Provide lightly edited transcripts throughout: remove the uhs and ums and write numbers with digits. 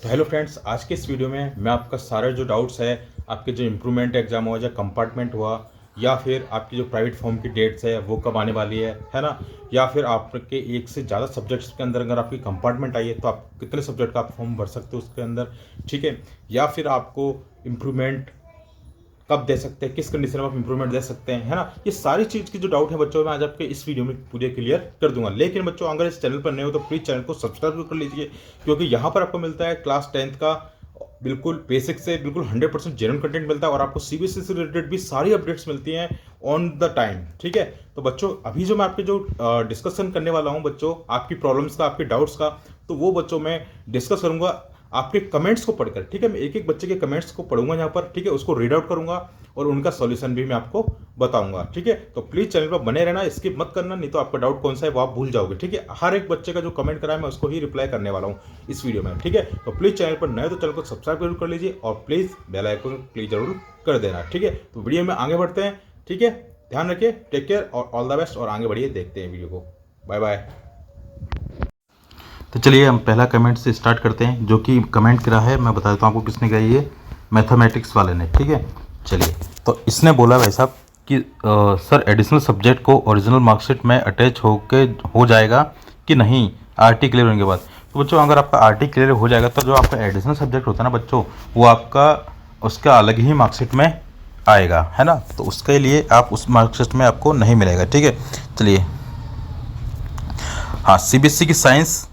तो hello friends, आज के इस वीडियो में मैं आपका सारे जो डाउट्स है, आपके जो इम्प्रूवमेंट एग्जाम हुआ या कंपार्टमेंट हुआ या फिर आपकी जो प्राइवेट फॉर्म की डेट्स है वो कब आने वाली है ना, या फिर आपके एक से ज़्यादा सब्जेक्ट्स के अंदर अगर आपकी कंपार्टमेंट आई है तो आप कितने सब्जेक्ट का आप फॉर्म भर सकते हो उसके अंदर, ठीक है। या फिर आपको इम्प्रूवमेंट कब दे सकते हैं, किस कंडीशन में आप इंप्रूवमेंट दे सकते हैं, है ना। ये सारी चीज़ की जो डाउट है बच्चों, मैं आज आपके इस वीडियो में पूरे क्लियर कर दूंगा। लेकिन बच्चों, अगर इस चैनल पर नए हो तो प्लीज़ चैनल को सब्सक्राइब कर लीजिए, क्योंकि यहाँ पर आपको मिलता है क्लास 10th का बिल्कुल बेसिक से बिल्कुल 100% जेन्युइन कंटेंट मिलता है और आपको सीबीएसई से रिलेटेड भी सारी अपडेट्स मिलती हैं ऑन द टाइम, ठीक है। तो बच्चों, अभी जो मैं आपके जो डिस्कशन करने वाला हूँ बच्चों, आपकी प्रॉब्लम्स का, आपके डाउट्स का, तो वो बच्चों मैं डिस्कस करूंगा आपके कमेंट्स को पढ़कर, ठीक है। मैं एक एक बच्चे के कमेंट्स को पढ़ूंगा यहाँ पर, ठीक है, उसको रीड आउट करूंगा और उनका सॉल्यूशन भी मैं आपको बताऊंगा, ठीक है। तो प्लीज चैनल पर बने रहना, स्किप मत करना, नहीं तो आपका डाउट कौन सा है वो आप भूल जाओगे, ठीक है। हर एक बच्चे का जो कमेंट करा है मैं उसको ही रिप्लाई करने वाला हूँ इस वीडियो में, ठीक है। तो प्लीज चैनल पर नए तो चैनल को सब्सक्राइब जरूर कर लीजिए और प्लीज बेल आइकन क्लिक जरूर कर देना, ठीक है। तो वीडियो में आगे बढ़ते हैं, ठीक है। ध्यान रखिए, टेक केयर और ऑल द बेस्ट, और आगे बढ़िए, देखते हैं वीडियो को। Bye bye. तो चलिए हम पहला कमेंट से स्टार्ट करते हैं। जो कि कमेंट करा है मैं बता देता हूँ आपको किसने करा, ये मैथमेटिक्स वाले ने, ठीक है। चलिए, तो इसने बोला भाई साहब कि सर एडिशनल सब्जेक्ट को ओरिजिनल मार्कशीट में अटैच हो जाएगा कि नहीं आरटी क्लियर होने के बाद। तो बच्चों, अगर आपका आरटी क्लियर हो जाएगा तो जो आपका एडिशनल सब्जेक्ट होता है ना बच्चों, वो आपका उसका अलग ही मार्कशीट में आएगा, है ना। तो उसके लिए आप उस मार्कशीट में आपको नहीं मिलेगा, ठीक है। चलिए, हाँ, सीबीएसई की साइंस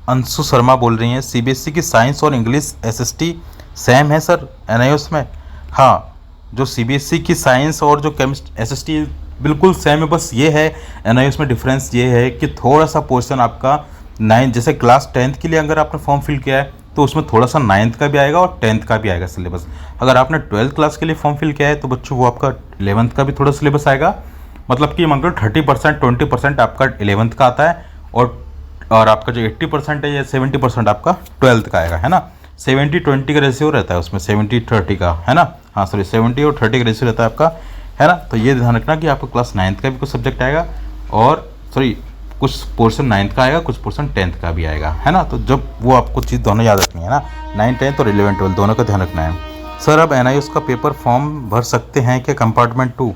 अंशु शर्मा बोल रही हैं, सीबीएसई की साइंस और इंग्लिश एसएसटी सेम है सर एनआईओएस में। हाँ, जो सीबीएसई की साइंस और जो केमिस्ट्री एसएसटी बिल्कुल सेम है, बस ये है एनआईओएस में डिफरेंस ये है कि थोड़ा सा पोर्शन आपका 9 जैसे क्लास 10th के लिए अगर आपने फॉर्म फिल किया है तो उसमें थोड़ा सा 9th का भी आएगा और 10th का भी आएगा सिलेबस। अगर आपने 12th क्लास के लिए फॉर्म फिल किया है तो बच्चों वो आपका 11th का भी थोड़ा सिलेबस आएगा। मतलब कि मान लो 30% 20% आपका 11th का आता है और आपका जो 80% है या 70% आपका 12th का आएगा, है ना। 70-20 का रेशियो रहता है उसमें, 70-30 का, है ना। हाँ सॉरी, 70 और 30 का रेशियो रहता है आपका, है ना। तो ये ध्यान रखना कि आपको क्लास 9th का भी कुछ सब्जेक्ट आएगा और सॉरी कुछ पोर्शन 9th का आएगा, कुछ पोर्शन 10th का भी आएगा, है ना। तो जब वो आपको चीज़ दोनों याद रखनी है ना, 9th 10th और 11th 12th दोनों का ध्यान रखना है। सर अब एनआईओएस का पेपर फॉर्म भर सकते हैं क्या कंपार्टमेंट 2?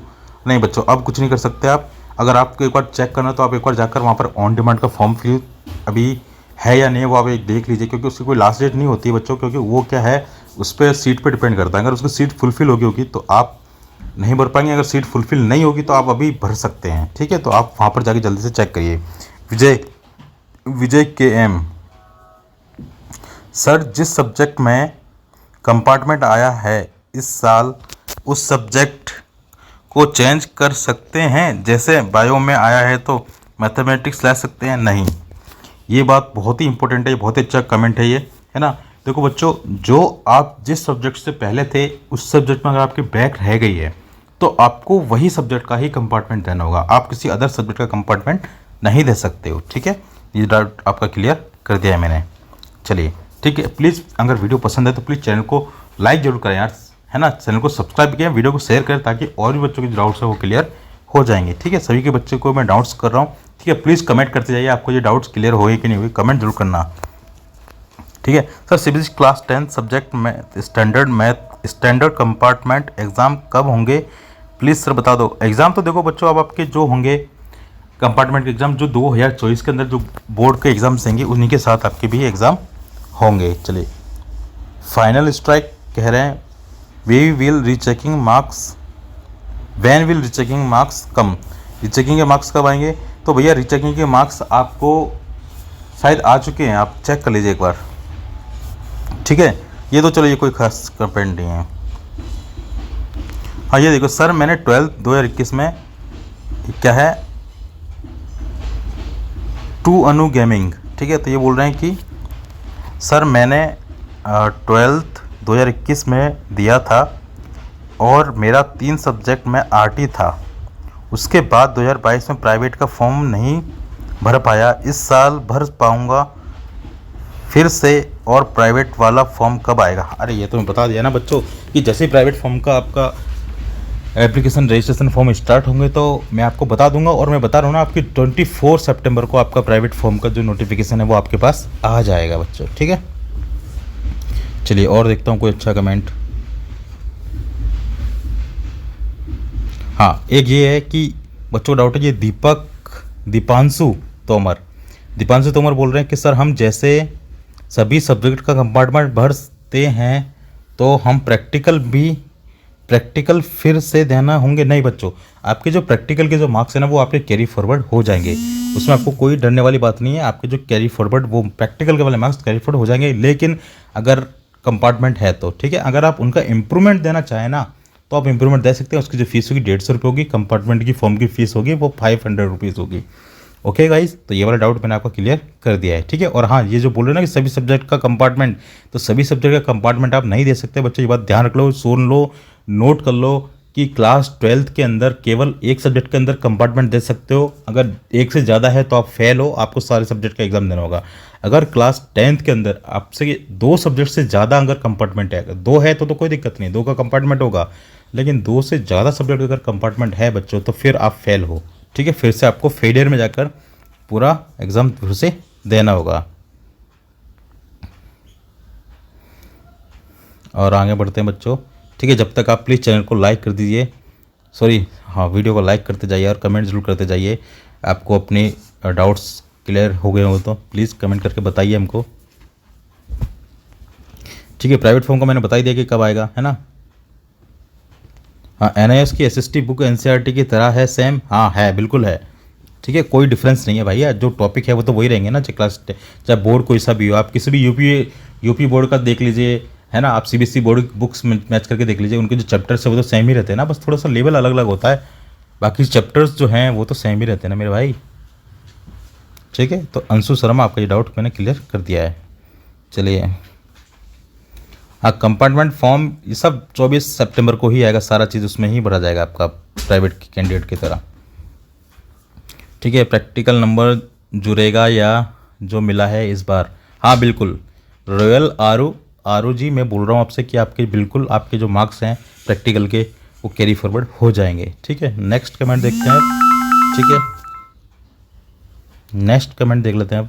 नहीं बच्चों, अब कुछ नहीं कर सकते आप। अगर आपको एक बार चेक करना है तो आप एक बार जाकर वहाँ पर ऑन डिमांड का फॉर्म फिल अभी है या नहीं वो आप एक देख लीजिए, क्योंकि उसकी कोई लास्ट डेट नहीं होती है बच्चों, क्योंकि वो क्या है उस पर सीट पे डिपेंड करता है। अगर उसकी सीट फुलफिल होगी तो आप नहीं भर पाएंगे, अगर सीट फुलफिल नहीं होगी तो आप अभी भर सकते हैं, ठीक है। तो आप वहाँ पर जाके जल्दी से चेक करिए। विजय के एम, सर जिस सब्जेक्ट में कंपार्टमेंट आया है इस साल उस सब्जेक्ट को चेंज कर सकते हैं, जैसे बायो में आया है तो मैथमेटिक्स ले सकते हैं? नहीं, ये बात बहुत ही इंपॉर्टेंट है, बहुत ही अच्छा कमेंट है ये, है ना। देखो बच्चों, जो आप जिस सब्जेक्ट से पहले थे उस सब्जेक्ट में अगर आपकी बैक रह गई है तो आपको वही सब्जेक्ट का ही कंपार्टमेंट देना होगा, आप किसी अदर सब्जेक्ट का कंपार्टमेंट नहीं दे सकते हो, ठीक है। ये डाउट आपका क्लियर कर दिया है मैंने। चलिए ठीक है, प्लीज़ अगर वीडियो पसंद है तो प्लीज़ चैनल को लाइक जरूर करें यार, है ना। चैनल को सब्सक्राइब किया, वीडियो को शेयर करें ताकि और भी बच्चों के डाउट्स है वो क्लियर हो जाएंगे, ठीक है। सभी के बच्चे को मैं डाउट्स कर रहा हूँ, ठीक है। प्लीज़ कमेंट करते जाइए आपको ये डाउट्स क्लियर हुए कि नहीं हुए, कमेंट जरूर करना, ठीक है। Sir CBSE class 10 subject math standard compartment exam कब होंगे प्लीज़ सर बता दो। एग्ज़ाम तो देखो बच्चों, अब आपके जो होंगे कंपार्टमेंट के एग्ज़ाम जो 2024 के अंदर जो बोर्ड के एग्ज़ाम्स देंगे उन्हीं के साथ आपके भी एग्ज़ाम होंगे। चलिए, फाइनल स्ट्राइक कह रहे हैं we will rechecking marks, when will rechecking marks come, rechecking के मार्क्स कब आएंगे? तो भैया रीचेकिंग के मार्क्स आपको शायद आ चुके हैं, आप चेक कर लीजिए एक बार, ठीक है। ये तो चलो ये कोई खास कंपेंट नहीं है। हाँ ये देखो सर, मैंने 12th 2021 में क्या है टू अनु गेमिंग, ठीक है। तो ये बोल रहे हैं कि सर मैंने 12th 2021 में दिया था और मेरा 3 सब्जेक्ट में आरटी था, उसके बाद 2022 में प्राइवेट का फॉर्म नहीं भर पाया, इस साल भर पाऊंगा फिर से, और प्राइवेट वाला फॉर्म कब आएगा? अरे ये तो मैं बता दिया ना बच्चों कि जैसे ही प्राइवेट फॉर्म का आपका एप्लीकेशन रजिस्ट्रेशन फॉर्म स्टार्ट होंगे तो मैं आपको बता दूंगा। और मैं बता रहा हूँ ना, आपकी 24 सितंबर को आपका प्राइवेट फॉर्म का जो नोटिफिकेशन है वो आपके पास आ जाएगा बच्चों, ठीक है। चलिए और देखता हूँ कोई अच्छा कमेंट। हाँ, एक ये है कि बच्चों का डाउट है, ये दीपांशु तोमर बोल रहे हैं कि सर हम जैसे सभी सब्जेक्ट का कंपार्टमेंट भरते हैं तो हम प्रैक्टिकल फिर से देना होंगे? नहीं बच्चों, आपके जो प्रैक्टिकल के जो मार्क्स हैं ना वो आपके कैरी फॉरवर्ड हो जाएंगे, उसमें आपको कोई डरने वाली बात नहीं है। आपके जो कैरी फॉरवर्ड वो प्रैक्टिकल के वाले मार्क्स कैरी फॉरवर्ड हो जाएंगे, लेकिन अगर कंपार्टमेंट है तो ठीक है। अगर आप उनका इम्प्रूवमेंट देना चाहें ना तो आप इम्प्रूवमेंट दे सकते हैं। उसकी जो फीस होगी 150 रुपये होगी, कंपार्टमेंट की फॉर्म की फीस होगी वो 500 रुपीज़ होगी। ओके गाइज, तो ये वाला डाउट मैंने आपको क्लियर कर दिया है, ठीक है। और हाँ, ये जो बोल रहे हैं ना कि सभी सब्जेक्ट का कंपार्टमेंट, तो सभी सब्जेक्ट का कंपार्टमेंट आप नहीं दे सकते बच्चों। ये बात ध्यान रख लो, सुन लो, नोट कर लो कि क्लास 12th के अंदर केवल एक सब्जेक्ट के अंदर कंपार्टमेंट दे सकते हो। अगर एक से ज़्यादा है तो आप फेल हो, आपको सारे सब्जेक्ट का एग्जाम देना होगा। अगर क्लास 10th के अंदर आपसे 2 सब्जेक्ट से ज़्यादा अगर कंपार्टमेंट है, अगर 2 है तो कोई दिक्कत नहीं, 2 का कंपार्टमेंट होगा, लेकिन 2 से ज़्यादा सब्जेक्ट अगर कंपार्टमेंट है बच्चों तो फिर आप फेल हो, ठीक है। फिर से आपको फेलियर में जाकर पूरा एग्ज़ाम फिर से देना होगा। और आगे बढ़ते हैं बच्चों, ठीक है। जब तक आप प्लीज़ चैनल को लाइक कर दीजिए, वीडियो को लाइक करते जाइए और कमेंट जरूर करते जाइए। आपको अपने डाउट्स क्लियर हो गए हो तो प्लीज़ कमेंट करके बताइए हमको, ठीक है। प्राइवेट फॉर्म का मैंने बता ही दिया कि कब आएगा, है ना। हाँ, NIOS की SST बुक NCERT की तरह है सेम? हाँ है, बिल्कुल है, ठीक है। कोई डिफरेंस नहीं है भैया, जो टॉपिक है वो तो वही रहेंगे ना, चाहे बोर्ड कोई सा भी हो। आप किसी भी यूपी बोर्ड का देख लीजिए, है ना। आप CBSE बोर्ड बुक्स मैच करके देख लीजिए, उनके जो चैप्टर्स है वो तो सेम ही रहते हैं ना, बस थोड़ा सा लेवल अलग अलग होता है, बाकी चैप्टर्स जो हैं वो तो सेम ही रहते हैं ना मेरे भाई, ठीक है। तो अंशु शर्मा, आपका ये डाउट मैंने क्लियर कर दिया है। चलिए, हाँ, कंपार्टमेंट फॉर्म ये सब 24 सितंबर को ही आएगा, सारा चीज़ उसमें ही भरा जाएगा आपका प्राइवेट कैंडिडेट की तरह, ठीक है। प्रैक्टिकल नंबर जुड़ेगा या जो मिला है इस बार? हाँ बिल्कुल, रॉयल आरू जी, मैं बोल रहा हूँ आपसे कि आपके बिल्कुल आपके जो मार्क्स हैं प्रैक्टिकल के वो कैरी फॉरवर्ड हो जाएंगे, ठीक है। नेक्स्ट कमेंट देखते हैं अब, ठीक है। नेक्स्ट कमेंट देख लेते हैं अब।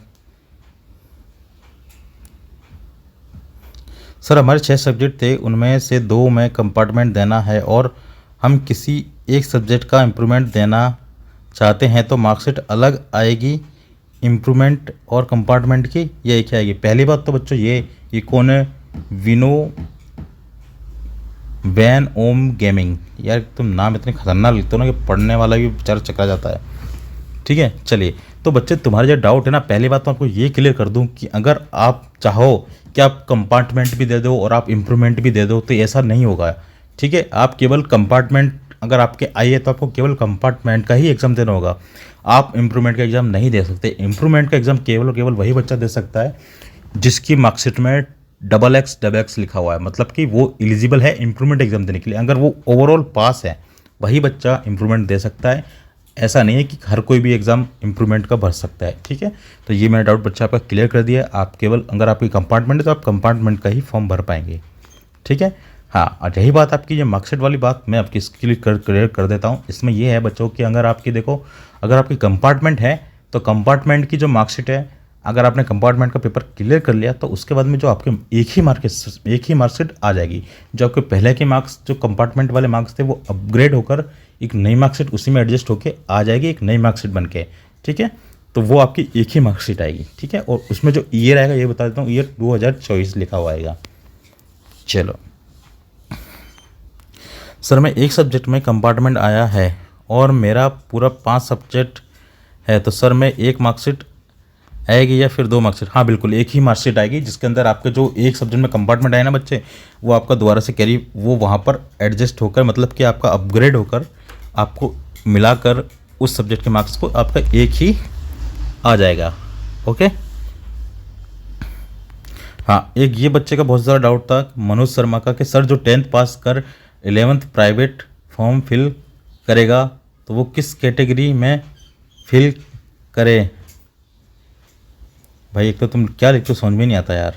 सर हमारे 6 सब्जेक्ट थे, उनमें से 2 में कंपार्टमेंट देना है और हम किसी एक सब्जेक्ट का इम्प्रूवमेंट देना चाहते हैं तो मार्कशीट अलग आएगी इम्प्रूवमेंट और कंपार्टमेंट की, या एक ही आएगी? पहली बात तो बच्चों ये कौन है? विनो वैन ओम गेमिंग, यार तुम नाम इतने खतरनाक लिखते हो ना कि पढ़ने वाला भी बेचारा चकरा जाता है, ठीक है। चलिए, तो बच्चे तुम्हारा जो डाउट है ना, पहली बात तो आपको ये क्लियर कर दूं कि अगर आप चाहो कि आप कंपार्टमेंट भी दे दो और आप इम्प्रूवमेंट भी दे दो तो ऐसा नहीं होगा, ठीक है। आप केवल कंपार्टमेंट अगर आपके आई है तो आपको केवल कंपार्टमेंट का ही एग्ज़ाम देना होगा, आप इम्प्रूवमेंट का एग्ज़ाम नहीं दे सकते। इम्प्रूवमेंट का एग्ज़ाम केवल और केवल वही बच्चा दे सकता है जिसकी मार्कशीट में XX लिखा हुआ है, मतलब कि वो एलिजिबल है इम्प्रूवमेंट एग्ज़ाम देने के लिए। अगर वो ओवरऑल पास है वही बच्चा इम्प्रूवमेंट दे सकता है, ऐसा नहीं है कि हर कोई भी एग्ज़ाम इम्प्रूवमेंट का भर सकता है, ठीक है। तो ये मैंने डाउट बच्चा आपका क्लियर कर दिया। आप केवल अगर आपकी कंपार्टमेंट है तो आप कंपार्टमेंट का ही फॉर्म भर पाएंगे, ठीक है। हाँ, और रही बात आपकी जो मार्कशीट वाली बात, मैं आपकी इसके लिए क्लियर कर देता हूँ। इसमें ये है बच्चों कि अगर आपकी देखो, अगर आपकी कंपार्टमेंट है तो कंपार्टमेंट की जो मार्कशीट है, अगर आपने कंपार्टमेंट का पेपर क्लियर कर लिया तो उसके बाद में जो आपके एक ही मार्कशीट आ जाएगी। जो आपके पहले के मार्क्स जो कंपार्टमेंट वाले मार्क्स थे वो अपग्रेड होकर एक नई मार्कशीट उसी में एडजस्ट होकर आ जाएगी, एक नई मार्कशीट बन के, ठीक है। तो वो आपकी एक ही मार्कशीट आएगी, ठीक है। और उसमें जो ईयर आएगा ये बता देता हूँ, ईयर 2024 लिखा हुआ आएगा। चलो सर, मैं एक सब्जेक्ट में कंपार्टमेंट आया है और मेरा पूरा 5 सब्जेक्ट है, तो सर मैं एक मार्कशीट आएगी या फिर 2 मार्कशीट? हाँ बिल्कुल, एक ही मार्कशीट आएगी जिसके अंदर आपके जो एक सब्जेक्ट में कंपार्टमेंट आए ना बच्चे, वो आपका दोबारा से कैरी वो वहाँ पर एडजस्ट होकर, मतलब कि आपका अपग्रेड होकर आपको मिलाकर उस सब्जेक्ट के मार्क्स को आपका एक ही आ जाएगा, ओके। हाँ, एक ये बच्चे का बहुत ज़्यादा डाउट था मनोज शर्मा का कि सर जो 10th पास कर 11th प्राइवेट फॉर्म फिल करेगा तो वो किस कैटेगरी में फिल करे? भाई एक तो तुम क्या लिखते हो समझ में नहीं आता यार।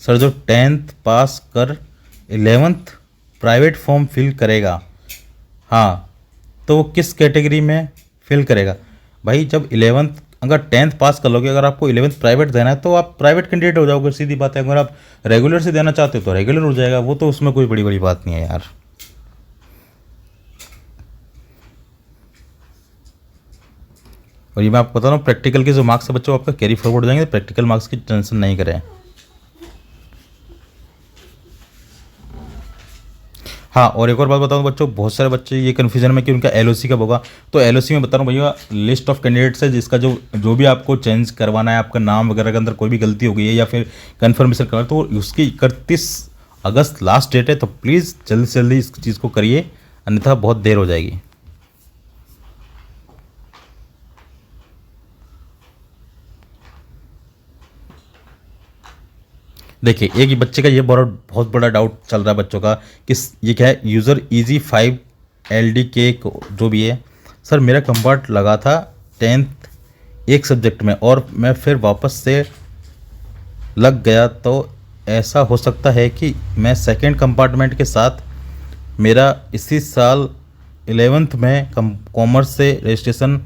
सर जो 10th पास कर 11th प्राइवेट फॉर्म फिल करेगा, हाँ, तो वो किस कैटेगरी में फिल करेगा? भाई जब 11th अगर 10th पास कर लोगे, अगर आपको 11th प्राइवेट देना है तो आप प्राइवेट कैंडिडेट हो जाओगे, सीधी बात है। अगर आप रेगुलर से देना चाहते हो तो रेगुलर हो जाएगा, वो तो उसमें कोई बड़ी बड़ी बात नहीं है यार। और ये मैं आपको बता रहा हूँ, प्रैक्टिकल के जो मार्क्स है बच्चों आपका कैरी फॉरवर्ड हो जाएंगे, प्रैक्टिकल मार्क्स की टेंशन नहीं करें। हाँ, और एक और बात बताऊँ बच्चों, बहुत सारे बच्चे ये कन्फ्यूजन में कि उनका एलओसी कब होगा। तो एलओसी में बता रहा हूँ भैया, लिस्ट ऑफ कैंडिडेट्स है जिसका जो भी आपको चेंज करवाना है, आपका नाम वगैरह के अंदर कोई भी गलती हो गई है या फिर कन्फर्मेशन करना, तो उसकी 31 अगस्त लास्ट डेट है। तो प्लीज़ जल्दी से जल्दी इस चीज़ को करिए, अन्यथा बहुत देर हो जाएगी। देखिए, एक ही बच्चे का ये बहुत बड़ा डाउट चल रहा है बच्चों का कि ये क्या है, यूज़र इजी 5 LDK जो भी है। सर मेरा कंपार्ट लगा था 10th एक सब्जेक्ट में और मैं फिर वापस से लग गया, तो ऐसा हो सकता है कि मैं सेकंड कंपार्टमेंट के साथ मेरा इसी साल 11th में कॉमर्स से रजिस्ट्रेशन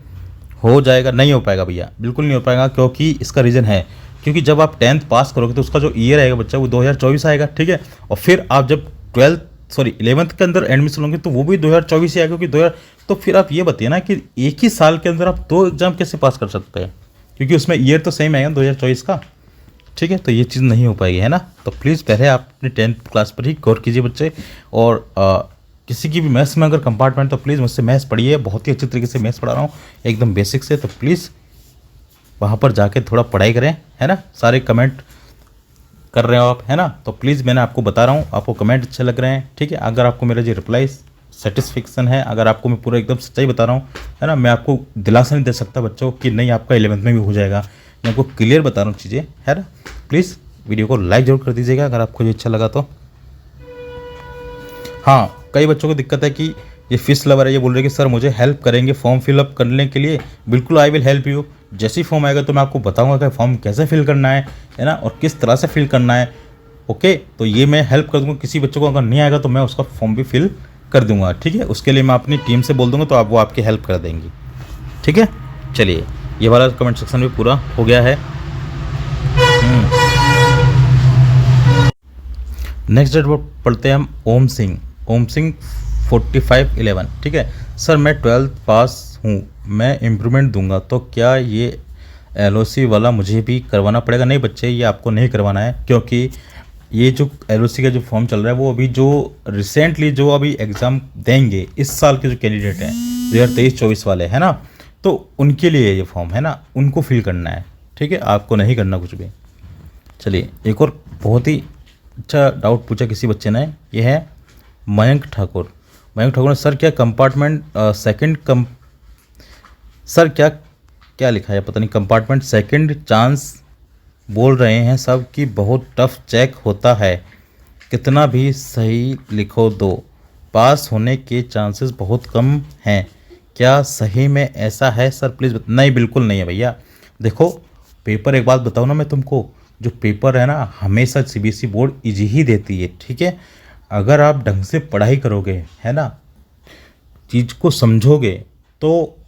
हो जाएगा? नहीं हो पाएगा भैया, बिल्कुल नहीं हो पाएगा, क्योंकि इसका रीज़न है क्योंकि जब आप 10th पास करोगे तो उसका जो ईयर आएगा बच्चा वो 2024 आएगा, ठीक है। और फिर आप जब 11th के अंदर एडमिशन होंगे तो वो भी 2024 ही आएगा, क्योंकि तो फिर आप ये बताइए ना कि एक ही साल के अंदर आप 2 एग्जाम कैसे पास कर सकते हैं, क्योंकि उसमें ईयर तो सेम आएगा 2024 का, ठीक है। तो ये चीज़ नहीं हो पाएगी, है ना। तो प्लीज़ पहले आप अपनी 10th क्लास पर ही गौर कीजिए बच्चे। और किसी की भी मैथ्स में अगर कंपार्टमेंट, तो प्लीज़ मुझसे मैथ्स पढ़िए, बहुत ही अच्छी तरीके से मैथ्स पढ़ा रहा हूँ एकदम बेसिक से। तो प्लीज़ वहाँ पर जाके थोड़ा पढ़ाई करें, है ना। सारे कमेंट कर रहे हो आप, है ना, तो प्लीज़ मैंने आपको बता रहा हूँ, आपको कमेंट अच्छे लग रहे हैं, ठीक है। अगर आपको मेरा जो रिप्लाई सेटिस्फेक्शन है, अगर आपको मैं पूरा एकदम सच्चाई बता रहा हूँ, है ना, मैं आपको दिलासा नहीं दे सकता बच्चों कि नहीं आपका 11th में भी हो जाएगा, मैं आपको क्लियर बता रहा हूँ चीज़ें, है ना। प्लीज़ वीडियो को लाइक जरूर कर दीजिएगा अगर आपको ये अच्छा लगा तो। हाँ, कई बच्चों को दिक्कत है कि ये फिश लवर है, ये बोल रहे हैं कि सर मुझे हेल्प करेंगे फॉर्म फिलअप करने के लिए। बिल्कुल, आई विल हेल्प यू। जैसे ही फॉर्म आएगा तो मैं आपको बताऊंगा कि फॉर्म कैसे फिल करना है ना, और किस तरह से फिल करना है। ओके, तो ये मैं हेल्प कर दूंगा। किसी बच्चों को अगर नहीं आएगा तो मैं उसका फॉर्म भी फिल कर दूंगा, ठीक है। उसके लिए मैं अपनी टीम से बोल दूंगा, तो वो आपकी हेल्प कर देंगी, ठीक है। चलिए, ये वाला कमेंट सेक्शन भी पूरा हो गया है। नेक्स्ट डेट वो पढ़ते हैं हम ओम सिंह 4511, ठीक है। सर मैं 12th पास हूँ, मैं इम्प्रूवमेंट दूंगा तो क्या ये LOC वाला मुझे भी करवाना पड़ेगा? नहीं बच्चे, ये आपको नहीं करवाना है, क्योंकि ये जो LOC का जो फॉर्म चल रहा है वो अभी जो रिसेंटली जो अभी एग्ज़ाम देंगे इस साल के जो कैंडिडेट हैं 2023-24 वाले, है ना, तो उनके लिए ये फॉर्म, है ना, उनको फिल करना है, ठीक है। आपको नहीं करना कुछ भी। चलिए, एक और बहुत ही अच्छा डाउट पूछा किसी बच्चे ने, ये है मयंक ठाकुर ने, सर क्या कंपार्टमेंट सर क्या लिखा है पता नहीं, कंपार्टमेंट सेकंड चांस बोल रहे हैं सब कि बहुत टफ चेक होता है, कितना भी सही लिखो दो पास होने के चांसेस बहुत कम हैं, क्या सही में ऐसा है सर? प्लीज़ नहीं, बिल्कुल नहीं है भैया। देखो, पेपर एक बात बताऊँ ना मैं तुमको, जो पेपर है ना हमेशा CBSE बोर्ड इजी ही देती है, ठीक है। अगर आप ढंग से पढ़ाई करोगे, है ना, चीज़ को समझोगे, तो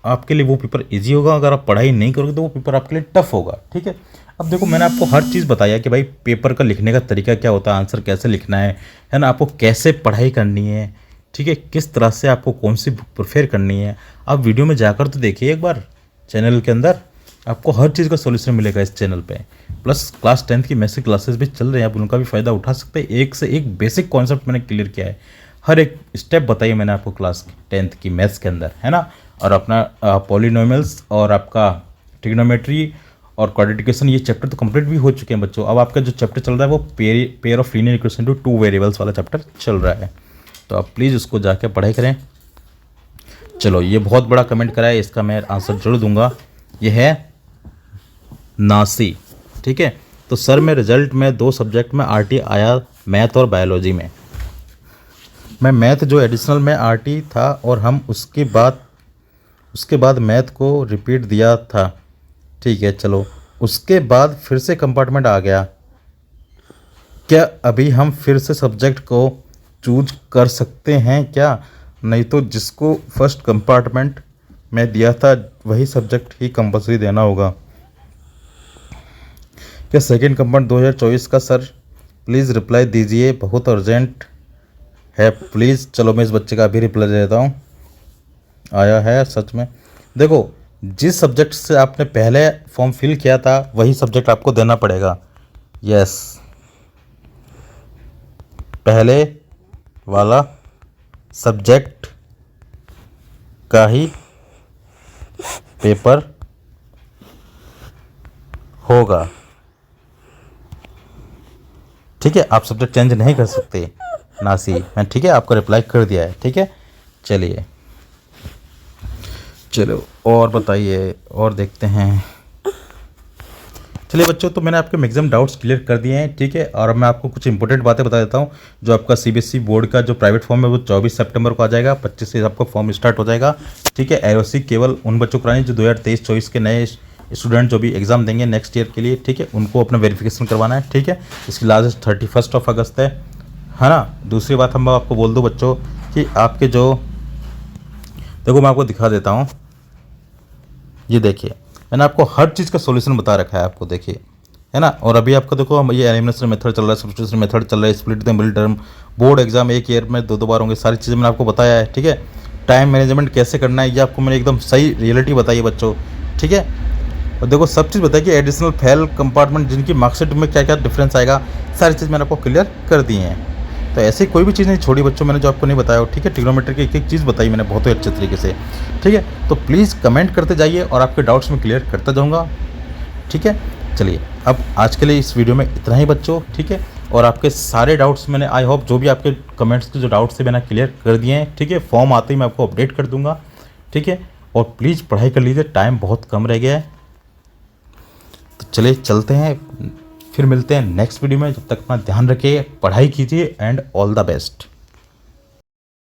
आपके लिए वो पेपर इजी होगा। अगर आप पढ़ाई नहीं करोगे तो वो पेपर आपके लिए टफ होगा, ठीक है। अब देखो, मैंने आपको हर चीज़ बताया कि भाई पेपर का लिखने का तरीका क्या होता है, आंसर कैसे लिखना है ना, आपको कैसे पढ़ाई करनी है, ठीक है, किस तरह से आपको कौन सी बुक प्रेफर करनी है। आप वीडियो में जाकर तो देखिए एक बार, चैनल के अंदर आपको हर चीज़ का सॉल्यूशन मिलेगा इस चैनल पे। प्लस क्लास 10th की मैथ्स क्लासेस भी चल रहे हैं, आप उनका भी फ़ायदा उठा सकते हैं। एक से एक बेसिक कॉन्सेप्ट मैंने क्लियर किया है, हर एक स्टेप बताइए मैंने आपको क्लास 10th की मैथ्स के अंदर, है ना। और अपना पॉलिनोमियल्स और आपका ट्रिग्नोमेट्री और क्वाड्रेटिकेशन, ये चैप्टर तो कंप्लीट भी हो चुके हैं बच्चों। अब आपका जो चैप्टर चल रहा है वो pair of linear equation two 2 variables वाला चैप्टर चल रहा है, तो आप प्लीज़ उसको जाके पढ़ाई करें। चलो, ये बहुत बड़ा कमेंट करा है, इसका मैं आंसर जरूर दूंगा। ये है नासी, ठीक है। तो सर मैं रिजल्ट में 2 सब्जेक्ट में RT आया, मैथ और बायोलॉजी में। मैं मैथ जो एडिशनल में RT था और हम उसके बाद मैथ को रिपीट दिया था, ठीक है। चलो, उसके बाद फिर से कंपार्टमेंट आ गया, क्या अभी हम फिर से सब्जेक्ट को चूज कर सकते हैं क्या? नहीं तो जिसको फर्स्ट कंपार्टमेंट में दिया था वही सब्जेक्ट ही कंपलसरी देना होगा। क्या सेकेंड कंपार्टमेंट 2024 का सर प्लीज़ रिप्लाई दीजिए, बहुत अर्जेंट है प्लीज़। चलो मैं इस बच्चे का अभी रिप्लाई दे देता हूँ। आया है सच में। देखो, जिस सब्जेक्ट से आपने पहले फॉर्म फिल किया था वही सब्जेक्ट आपको देना पड़ेगा। यस, पहले वाला सब्जेक्ट का ही पेपर होगा। ठीक है, आप सब्जेक्ट चेंज नहीं कर सकते नासी। मैं ठीक है आपको रिप्लाई कर दिया है। ठीक है, चलिए चलो और बताइए और देखते हैं। चलिए बच्चों, तो मैंने आपके मैक्सिमम डाउट्स क्लियर कर दिए हैं। ठीक है, और मैं आपको कुछ इंपॉर्टेंट बातें बता देता हूँ। जो आपका सीबीएसई बोर्ड का जो प्राइवेट फॉर्म है वो 24 सितंबर को आ जाएगा, 25 से आपका फॉर्म स्टार्ट हो जाएगा। ठीक है, एलओसी केवल उन बच्चों को करानी जो 2023-24 के नए स्टूडेंट जो भी एग्जाम देंगे नेक्स्ट ईयर के लिए। ठीक है, उनको अपना वेरिफिकेशन करवाना है। ठीक है, इसकी लास्ट 31 अगस्त है ना। दूसरी बात हम आपको बोल दूँ बच्चों कि आपके जो, देखो मैं आपको दिखा देता हूँ, ये देखिए मैंने आपको हर चीज़ का सॉल्यूशन बता रखा है आपको, देखिए है ना। और अभी आपको देखो हम ये एलिमिनेशन मेथड चल रहा है, सब्स्टिट्यूशन मेथड चल रहा है, split the middle term, board exam एक ईयर में 2 बार होंगे, सारी चीज़ें मैंने आपको बताया है। ठीक है, टाइम मैनेजमेंट कैसे करना है ये आपको मैंने एकदम सही रियलिटी बताई है बच्चों। ठीक है, और देखो सब चीज़ बताई कि एडिशनल फेल कंपार्टमेंट जिनकी मार्कशीट में क्या क्या डिफरेंस आएगा, सारी चीज़ मैंने आपको क्लियर कर दी हैं। तो ऐसी कोई भी चीज़ नहीं छोड़ी बच्चों मैंने जो आपको नहीं बताया हो। ठीक है, ट्रिग्नोमेट्री की एक एक चीज़ बताई मैंने बहुत ही अच्छे तरीके से। ठीक है, तो प्लीज़ कमेंट करते जाइए और आपके डाउट्स मैं क्लियर करता जाऊँगा। ठीक है, चलिए अब आज के लिए इस वीडियो में इतना ही बच्चों। ठीक है, और आपके सारे डाउट्स मैंने आई होप जो भी आपके कमेंट्स के जो डाउट्स थे मैंने क्लियर कर दिए हैं। ठीक है, फॉर्म आते ही मैं आपको अपडेट कर दूँगा। ठीक है, और प्लीज़ पढ़ाई कर लीजिए, टाइम बहुत कम रह गया है। तो चलिए चलते हैं, फिर मिलते हैं नेक्स्ट वीडियो में। जब तक अपना ध्यान रखिए, पढ़ाई कीजिए एंड ऑल द बेस्ट।